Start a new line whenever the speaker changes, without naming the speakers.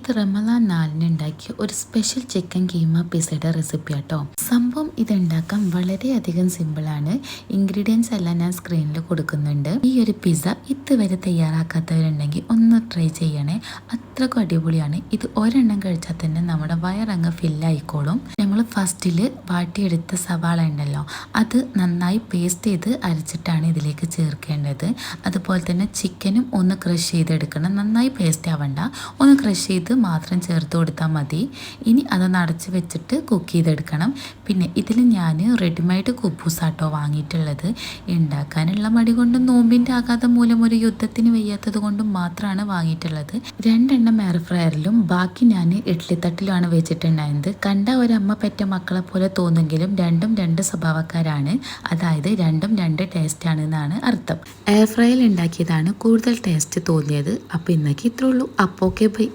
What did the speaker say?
ഇത് റമദാൻ 4-ന് ഉണ്ടാക്കിയ ഒരു സ്പെഷ്യൽ ചിക്കൻ കീമ പിസയുടെ റെസിപ്പി ആട്ടോ. സംഭവം ഇത് ഉണ്ടാക്കാൻ വളരെയധികം സിമ്പിളാണ്. ഇൻഗ്രീഡിയൻസ് എല്ലാം ഞാൻ സ്ക്രീനിൽ കൊടുക്കുന്നുണ്ട്. ഈ ഒരു പിസ്സ ഇതുവരെ തയ്യാറാക്കാത്തവരുണ്ടെങ്കിൽ ഒന്ന് ട്രൈ ചെയ്യണേ. അത്രക്കും അടിപൊളിയാണ്. ഇത് ഒരെണ്ണം കഴിച്ചാൽ തന്നെ നമ്മുടെ വയറങ്ങ് ഫില്ലായിക്കോളും. നമ്മൾ ഫസ്റ്റിൽ വാട്ടിയെടുത്ത സവാള ഉണ്ടല്ലോ, അത് നന്നായി പേസ്റ്റ് ചെയ്ത് അരച്ചിട്ടാണ് ഇതിലേക്ക് ചേർക്കേണ്ടത്. അതുപോലെ തന്നെ ചിക്കനും ഒന്ന് ക്രഷ് ചെയ്തെടുക്കണം. നന്നായി പേസ്റ്റ് ആവണ്ട, ഒന്ന് ക്രഷ് ചെയ്ത് മാത്രം ചേർത്ത് കൊടുത്താൽ മതി. ഇനി അതൊന്ന് അടച്ച് വെച്ചിട്ട് കുക്ക് ചെയ്തെടുക്കണം. പിന്നെ ഇതിൽ ഞാൻ റെഡിമെയ്ഡ് കുബൂസാട്ടോ വാങ്ങിയിട്ടുള്ളത്. ഉണ്ടാക്കാനുള്ള മടി കൊണ്ടും നോമ്പിൻ്റെ ആഘാതം മൂലം ഒരു യുദ്ധത്തിന് വയ്യാത്തത് കൊണ്ടും മാത്രമാണ് വാങ്ങിയിട്ടുള്ളത്. 2 എണ്ണം എയർ ഫ്രയറിലും ബാക്കി ഞാൻ ഇഡ്ലിത്തട്ടിലുമാണ് വെച്ചിട്ടുണ്ടായിരുന്നത്. കണ്ട ഒരമ്മ പെറ്റ മക്കളെ പോലെ തോന്നുമെങ്കിലും രണ്ടും 2 സ്വഭാവക്കാരാണ്. അതായത് രണ്ടും 2 ടേസ്റ്റ് ആണെന്നാണ് അർത്ഥം. എയർ ഫ്രയറിൽ ഉണ്ടാക്കിയതാണ് കൂടുതൽ ടേസ്റ്റ് തോന്നിയത്. അപ്പോൾ ഇന്നേക്ക് ഇത്രേ ഉള്ളൂ. അപ്പോൾ ഓക്കെ, ബൈ.